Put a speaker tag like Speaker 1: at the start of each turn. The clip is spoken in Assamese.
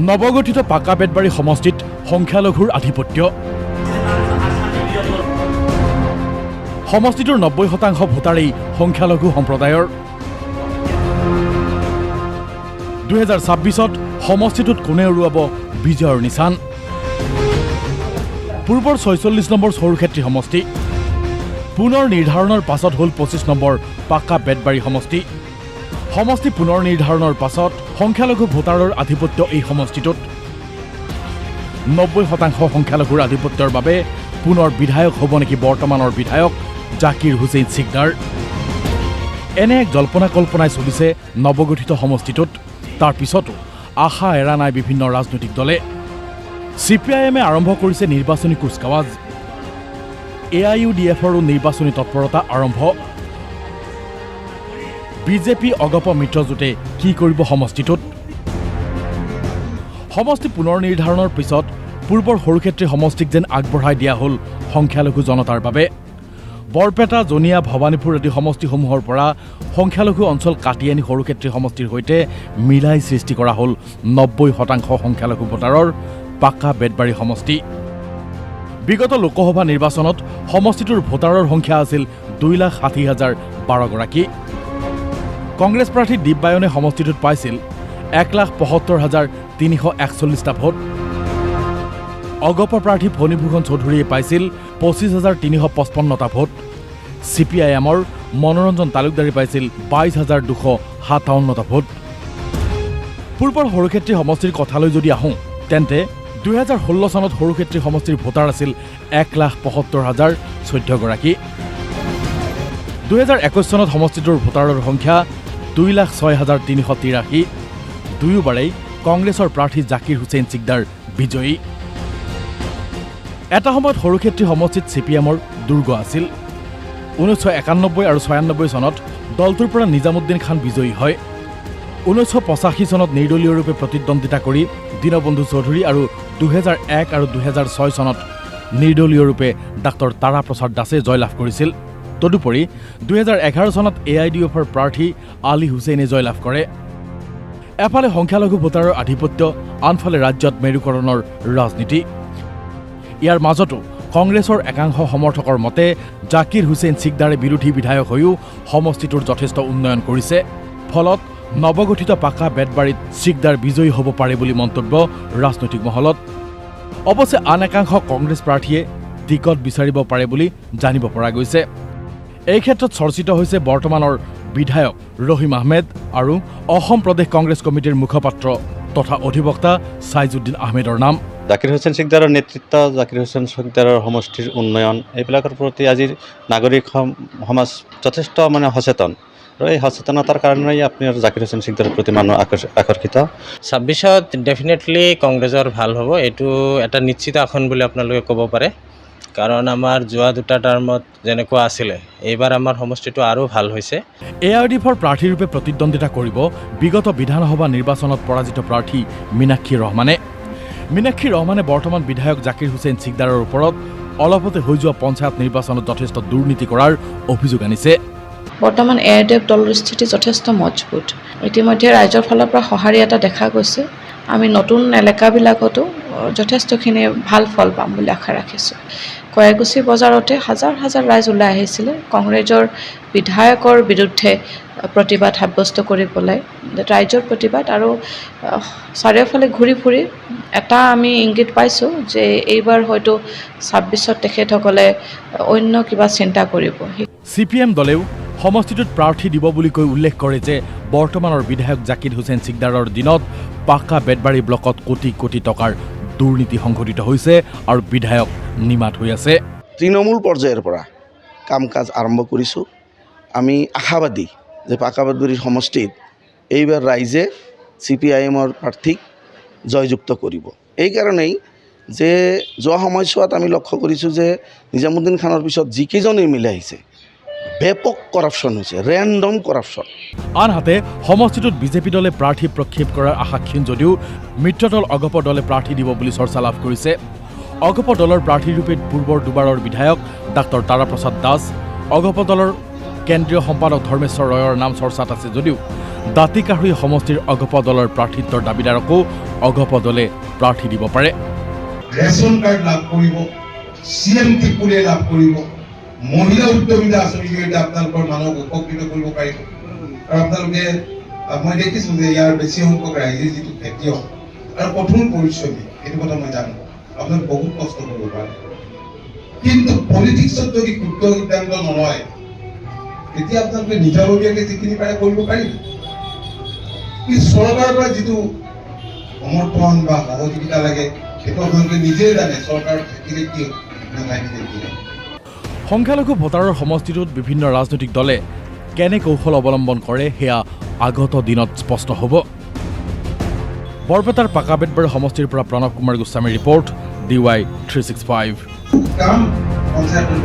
Speaker 1: নৱগঠিত পাকা বেতবাৰী সমষ্টিত সংখ্যালঘুৰ আধিপত্য। সমষ্টিটোৰ 90% ভোটাৰেই সংখ্যালঘু সম্প্ৰদায়ৰ। 2026ত সমষ্টিটোত কোনে উৰুৱাব বিজয়ৰ নিচান। পূৰ্বৰ 46 নম্বৰ সৰুক্ষেত্ৰী সমষ্টি পুনৰ নিৰ্ধাৰণৰ পাছত হ'ল 25 নম্বৰ পাকা বেতবাৰী সমষ্টি। সমষ্টি পুনৰ নিৰ্ধাৰণৰ পাছত সংখ্যালঘু ভোটাৰৰ আধিপত্য এই সমষ্টিটোত। 90% সংখ্যালঘুৰ আধিপত্যৰ বাবে পুনৰ বিধায়ক হ'ব নেকি বৰ্তমানৰ বিধায়ক জাকিৰ হুছেইন সিকদাৰ। এনে এক জল্পনা কল্পনাই চলিছে নৱগঠিত সমষ্টিটোত। তাৰ পিছতো আশা এৰা নাই বিভিন্ন ৰাজনৈতিক দলে। CPIMে আৰম্ভ কৰিছে নিৰ্বাচনী কুচকাৱাজ। AIUDFৰো নিৰ্বাচনী তৎপৰতা আৰম্ভ। বিজেপি অগপ মিত্ৰজোঁটে কি কৰিব সমষ্টিটোত। সমষ্টি পুনৰ নিৰ্ধাৰণৰ পিছত পূৰ্বৰ সৰুক্ষেত্ৰী সমষ্টিক যেন আগবঢ়াই দিয়া হ'ল সংখ্যালঘু জনতাৰ বাবে। বৰপেটা, জনিয়া, ভৱানীপুৰ আদি সমষ্টিসমূহৰ পৰা সংখ্যালঘু অঞ্চল কাটি আনি সৰুক্ষেত্ৰী সমষ্টিৰ সৈতে মিলাই সৃষ্টি কৰা হ'ল 90% সংখ্যালঘু ভোটাৰৰ পাকা বেতবাৰী সমষ্টি। বিগত লোকসভা নিৰ্বাচনত সমষ্টিটোৰ ভোটাৰৰ সংখ্যা আছিল 2,60,012 গৰাকী। কংগ্ৰেছ প্ৰাৰ্থী দীপবায়নে সমষ্টিটোত পাইছিল 1,75,341টা ভোট। অগপ প্ৰাৰ্থী ফণীভূষণ চৌধুৰীয়ে পাইছিল 25,355টা ভোট। CPIMৰ মনোৰঞ্জন তালুকদাৰে পাইছিল 22,257টা ভোট। পূৰ্বৰ সৰুক্ষেত্ৰী সমষ্টিৰ কথালৈ যদি আহোঁ তেন্তে 2016 চনত সৰুক্ষেত্ৰী সমষ্টিৰ ভোটাৰ আছিল 1,75,014 গৰাকী। 2021 চনত সমষ্টিটোৰ ভোটাৰৰ সংখ্যা 2,06,383। দুয়োবাৰেই কংগ্ৰেছৰ প্ৰাৰ্থী জাকিৰ হুছেইন সিকদাৰ বিজয়ী। এটা সময়ত সৰুক্ষেত্ৰী সমষ্টিত CPMৰ দুৰ্গ আছিল। 1991 আৰু 96 চনত দলটোৰ পৰা নিজামুদ্দিন খান বিজয়ী হয়। 1985 চনত নিৰ্দলীয়ৰূপে প্ৰতিদ্বন্দ্বিতা কৰি দীনবন্ধু চৌধুৰী আৰু 2001 আৰু 2006 চনত নিৰ্দলীয়ৰূপে ডাক্তৰ তাৰা প্ৰসাদ দাসে জয়লাভ কৰিছিল। তদুপৰি 2011 চনত AIUDFৰ প্ৰাৰ্থী আলী হুছেইনে জয়লাভ কৰে। এফালে সংখ্যালঘু ভোটাৰৰ আধিপত্য, আনফালে ৰাজ্যত মেৰুকৰণৰ ৰাজনীতি। ইয়াৰ মাজতো কংগ্ৰেছৰ একাংশ সমৰ্থকৰ মতে জাকিৰ হুছেইন সিকদাৰে বিৰোধী বিধায়ক হৈও সমষ্টিটোৰ যথেষ্ট উন্নয়ন কৰিছে। ফলত নৱগঠিত পাকা বেতবাৰীত সিকদাৰ বিজয়ী হ'ব পাৰে বুলি মন্তব্য ৰাজনৈতিক মহলত। অৱশ্যে আন একাংশ কংগ্ৰেছ প্ৰাৰ্থীয়ে টিকট বিচাৰিব পাৰে বুলি জানিব পৰা গৈছে। এই ক্ষেত্ৰত চৰ্চিত হৈছে বৰ্তমানৰ বিধায়ক ৰহিম আহমেদ আৰু অসম প্ৰদেশ কংগ্ৰেছ কমিটিৰ মুখপাত্ৰ তথা অধিবক্তা ছাইজুদ্দিন আহমেদৰ নাম।
Speaker 2: জাকিৰ হুছেইন সিকদাৰৰ নেতৃত্ব, জাকিৰ হুছেইন সিকদাৰৰ সমষ্টিৰ উন্নয়ন, এইবিলাকৰ প্ৰতি আজিৰ নাগৰিক সমাজ যথেষ্ট সচেতন। আৰু এই সচেতনতাৰ কাৰণেই আপোনাৰ জাকিৰ হুছেইন সিকদাৰৰ প্ৰতি মানুহ আকৰ্ষিত।
Speaker 3: 26ত ডেফিনেটলি কংগ্ৰেছৰ ভাল হ'ব, এইটো এটা নিশ্চিত আসন বুলি আপোনালোকে ক'ব পাৰে। কাৰণ আমাৰ যোৱা দুটা টাৰ্মত যেনেকুৱা আছিলে, এইবাৰ আমাৰ সমষ্টিটো আৰু ভাল হৈছে।
Speaker 1: AIUDFৰ প্ৰাৰ্থীৰূপে প্ৰতিদ্বন্দ্বিতা কৰিব বিগত বিধানসভা নিৰ্বাচনত পৰাজিত প্ৰাৰ্থী মীনাক্ষী ৰহমানে। মীনাক্ষী ৰহমানে বৰ্তমান বিধায়ক জাকিৰ হুছেইন সিকদাৰৰ ওপৰত অলপতে হৈ যোৱা পঞ্চায়ত নিৰ্বাচনত যথেষ্ট দুৰ্নীতি কৰাৰ অভিযোগ আনিছে।
Speaker 4: বৰ্তমান AIUDF দলৰ স্থিতি যথেষ্ট মজবুত। ইতিমধ্যে ৰাইজৰ ফালৰ পৰা সঁহাৰি এটা দেখা গৈছে। আমি নতুন এলেকাবিলাকতো যথেষ্টখিনি ভাল ফল পাম বুলি আশা ৰাখিছোঁ। কয়াগুছি বজাৰতে হাজাৰ হাজাৰ ৰাইজ ওলাই আহিছিলে কংগ্ৰেছৰ বিধায়কৰ বিৰুদ্ধে প্ৰতিবাদ সাব্যস্ত কৰিবলৈ। ৰাইজৰ প্ৰতিবাদ আৰু চাৰিওফালে ঘূৰি ফুৰি এটা আমি ইংগিত পাইছোঁ যে এইবাৰ হয়তো 26ত তেখেতসকলে অন্য কিবা চিন্তা কৰিব।
Speaker 1: CPM দলেও সমষ্টিটোত প্ৰাৰ্থী দিব বুলি কৈ উল্লেখ কৰে যে বৰ্তমানৰ বিধায়ক জাকিৰ হুছেইন সিকদাৰৰ দিনত পাকা বেতবাৰী ব্লকত কোটি কোটি টকাৰ দুৰ্নীতি সংঘটিত হৈছে আৰু বিধায়ক নিমাত হৈ আছে।
Speaker 5: তৃণমূল পৰ্যায়ৰ পৰা কাম কাজ আৰম্ভ কৰিছোঁ। আমি আশাবাদী যে পাকা বেতবাৰী সমষ্টিত এইবাৰ ৰাইজে CPIMৰ প্ৰাৰ্থীক জয়যুক্ত কৰিব। এইকাৰণেই যে যোৱা সময়ছোৱাত আমি লক্ষ্য কৰিছোঁ যে নিজামুদ্দিন খানৰ পিছত যিকেইজন MLA আহিছে ব্যাপক কৰাপশ্যন হৈছে, ৰেণ্ডম কৰাপশ্যন।
Speaker 1: আনহাতে সমষ্টিটোত বিজেপি দলে প্ৰাৰ্থী প্ৰক্ষেপ কৰাৰ আশা ক্ষীণ যদিও মিত্ৰদল অগপ দলে প্ৰাৰ্থী দিব বুলি চৰ্চা লাভ কৰিছে। অগপ দলৰ প্ৰাৰ্থীৰূপে পূৰ্বৰ দুবাৰৰ বিধায়ক ডাক্তৰ তাৰা প্ৰসাদ দাস, অগপ দলৰ কেন্দ্ৰীয় সম্পাদক ধৰ্মেশ্বৰ ৰয়ৰ নাম চৰ্চাত আছে যদিও দাঁতিকাষৰী সমষ্টিৰ অগপ দলৰ প্ৰাৰ্থিত্বৰ দাবীদাৰকো অগপ দলে প্ৰাৰ্থী দিব পাৰে।
Speaker 6: ৰেচন কাৰ্ড লাভ কৰিব, CM ত্ৰিপুৰে লাভ কৰিব, মহিলা উদ্যমিতা আঁচনিৰ জৰিয়তে আপোনালোকৰ মানুহক উপকৃত কৰিব পাৰিব। আৰু আপোনালোকে মই দেখিছোঁ যে ইয়াৰ বেছি সংখ্যক ৰাইজে যিটো খেতিয়ক আৰু কঠোৰ পৰিশ্ৰমী, সেইটো কথা মই জানো, আপোনালোকে বহুত কষ্ট কৰিব পাৰে। কিন্তু পলিটিক্সত যদি ক্ষুদ্ৰ সিদ্ধান্ত নলয়, তেতিয়া আপোনালোকে নিজাববীয়াকৈ যিখিনি পাৰে কৰিব পাৰিব। কিন্তু চৰকাৰৰ পৰা যিটো সমৰ্থন বা সহযোগিতা লাগে, সেইটো আপোনালোকে নিজেই জানে, চৰকাৰ থাকিলে কি নাথাকিলে কি।
Speaker 1: সংখ্যালঘু ভোটাৰৰ সমষ্টিটোত বিভিন্ন ৰাজনৈতিক দলে কেনে কৌশল অৱলম্বন কৰে সেয়া আগত দিনত স্পষ্ট হ'ব। বৰপেটাৰ পাকাবেতবাৰী সমষ্টিৰ পৰা প্ৰণৱ কুমাৰ গোস্বামীৰ ৰিপৰ্ট, DY 365।
Speaker 6: কাম পঞ্চায়তৰ